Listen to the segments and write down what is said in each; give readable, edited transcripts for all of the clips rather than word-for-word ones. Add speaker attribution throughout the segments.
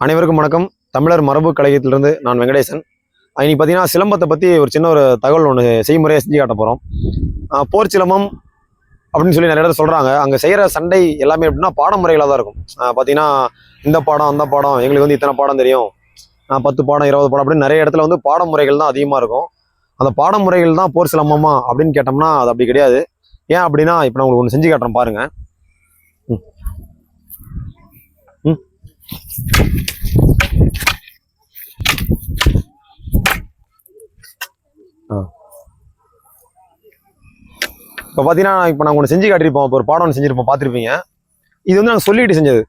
Speaker 1: அனைவருக்கும் வணக்கம். தமிழர் மரபு கழகத்திலிருந்து நான் வெங்கடேசன். இன்னைக்கு பார்த்தீங்கன்னா சிலம்பத்தை பற்றி ஒரு சின்ன ஒரு தகவல் ஒன்று செய்முறையாக செஞ்சு காட்ட போகிறோம். போர் சிலம்பம் அப்படின்னு சொல்லி நிறைய இடத்துல சொல்கிறாங்க. அங்கே செய்கிற சண்டை எல்லாமே எப்படின்னா பாடமுறைகளாக தான் இருக்கும். பார்த்தீங்கன்னா இந்த பாடம் அந்த பாடம் எங்களுக்கு வந்து இத்தனை பாடம் தெரியும், 10 பாடம் 20 பாடம் அப்படின்னு நிறைய இடத்துல வந்து பாடமுறைகள் தான் அதிகமாக இருக்கும். அந்த பாடமுறைகள் தான் போர் சிலம்பமா அப்படின்னு கேட்டோம்னா அது அப்படி கிடையாது. ஏன் அப்படின்னா இப்போ நான் உங்களுக்கு ஒன்று செஞ்சு காட்டுறேன் பாருங்கள். இப்போ பார்த்தீங்கன்னா இப்போ நாங்கள் ஒன்று செஞ்சு காட்டியிருப்போம். இப்போ ஒரு பாடம் ஒன்று செஞ்சுருப்போம், பார்த்துருப்பீங்க. இது வந்து நாங்கள் சொல்லிட்டு செஞ்சது.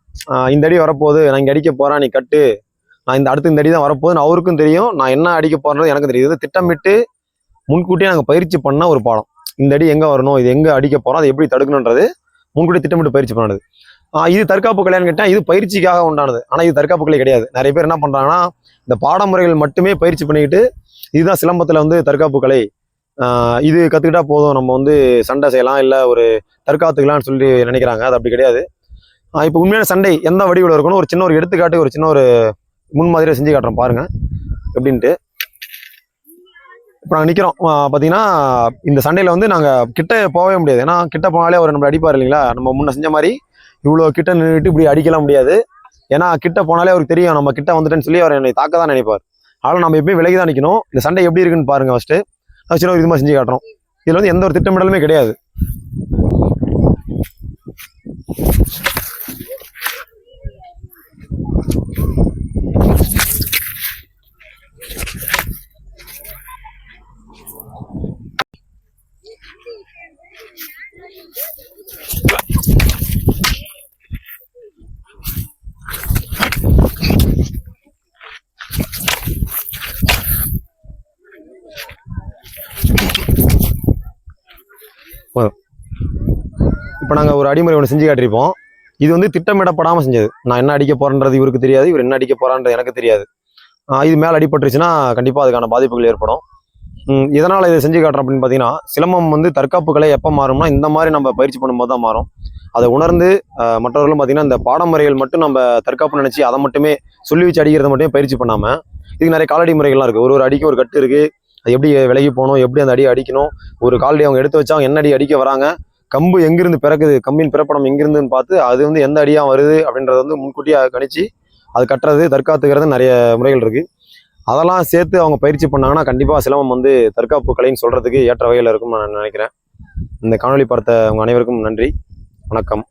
Speaker 1: இந்த அடி வரப்போகுது, நான் இங்கே அடிக்க போகிறேன், நீ கட்டு, நான் இந்த அடி தான் வரப்போகுதுன்னு அவருக்கும் தெரியும், நான் என்ன அடிக்க போகிறேன்றது எனக்கும் தெரியும். இது திட்டமிட்டு முன்கூட்டியே நாங்கள் பயிற்சி பண்ண ஒரு பாடம். இந்த அடி எங்கே வரணும், இது எங்கே அடிக்க போகிறோம், அதை எப்படி தடுக்கணுன்றது முன்கூட்டியே திட்டமிட்டு பயிற்சி பண்ணது. இது தற்காப்பு கலைன்னு கேட்டால் இது பயிற்சிக்காக உண்டானது. ஆனால் இது தற்காப்பு கலை கிடையாது. நிறைய பேர் என்ன பண்ணுறாங்கன்னா இந்த பாடமுறைகள் மட்டுமே பயிற்சி பண்ணிக்கிட்டு இதுதான் சிலம்பத்தில் வந்து தற்காப்பு கலை, இது கற்றுக்கிட்டா போதும், நம்ம வந்து சண்டை செய்யலாம், இல்லை ஒரு தற்காத்துக்கலாம்னு சொல்லி நினைக்கிறாங்க. அது அப்படி கிடையாது. இப்போ உண்மையான சண்டை எந்த வடிவில் இருக்கணும் ஒரு சின்ன ஒரு எடுத்துக்காட்டு, ஒரு சின்ன ஒரு முன்மாதிரியை செஞ்சு காட்டுறோம் பாருங்கள் எப்படின்ட்டு. இப்போ நாங்கள் நிற்கிறோம். பார்த்தீங்கன்னா இந்த சண்டையில் வந்து நாங்கள் கிட்ட போகவே முடியாது. ஏன்னா கிட்ட போனாலே அவர் நம்மளை அடிப்பார் இல்லைங்களா. நம்ம முன்ன செஞ்ச மாதிரி இவ்வளோ கிட்ட நின்றுட்டு இப்படி அடிக்கலாம் முடியாது. ஏன்னா கிட்ட போனாலே அவருக்கு தெரியும் நம்ம கிட்ட வந்துட்டேன்னு சொல்லி அவர் என்னை தாக்க தான் நினைப்பார். அதனால் நம்ம எப்பயும் விலகி தான் நிற்கணும். இந்த சண்டை எப்படி இருக்குன்னு பாருங்கள் ஃபஸ்ட்டு. சின்ன ஒரு இதுமாக செஞ்சு காட்டுறோம். இதில் வந்து எந்த ஒரு திட்டமிடலுமே கிடையாது. இப்போ நாங்கள் ஒரு அடிமுறை ஒன்று செஞ்சு காட்டியிருப்போம். இது வந்து திட்டமிடப்படாமல் செஞ்சது. நான் என்ன அடிக்க போகிறேன்றது இவருக்கு தெரியாது, இவர் என்ன அடிக்க போகிறான்றது எனக்கு தெரியாது. இது மேலே அடிபட்டுருச்சுன்னா கண்டிப்பாக அதுக்கான பாதிப்புகள் ஏற்படும். இதனால் இதை செஞ்சு காட்டுறோம் அப்படின்னு பார்த்தீங்கன்னா, சிலம்பம் வந்து தற்காப்பு கலை எப்போ மாறும்னா இந்த மாதிரி நம்ம பயிற்சி பண்ணும்போது தான் மாறும். அதை உணர்ந்து மற்றவர்களும் பார்த்தீங்கன்னா இந்த பாடமுறைகள் மட்டும் நம்ம தற்காப்பு நினச்சி அதை மட்டுமே சொல்லி வச்சு அடிக்கிறத மட்டுமே பயிற்சி பண்ணாமல், இதுக்கு நிறைய காலடி முறைகள்லாம் இருக்குது. ஒரு அடிக்கு ஒரு கட்டு இருக்குது. அது எப்படி விலகி போகணும், எப்படி அந்த அடியை அடிக்கணும், ஒரு காலடி அவங்க எடுத்து வச்சா அவங்க என்ன அடி அடிக்க வராங்க, கம்பு எங்கிருந்து பிறக்குது, கம்பின் பிறப்படம் எங்கிருந்துன்னு பார்த்து அது வந்து எந்த அடியாக வருது அப்படின்றத வந்து முன்கூட்டியே கணிச்சு அது கட்டுறது தற்காத்துக்கிறது நிறைய முறைகள் இருக்குது. அதெல்லாம் சேர்த்து அவங்க பயிற்சி பண்ணாங்கன்னா கண்டிப்பாக சிலம்பம் வந்து தற்காப்பு கலைன்னு சொல்கிறதுக்கு ஏற்ற வகையில் இருக்கும்னு நான் நினைக்கிறேன். இந்த காணொலி பார்த்த அவங்க அனைவருக்கும் நன்றி, வணக்கம்.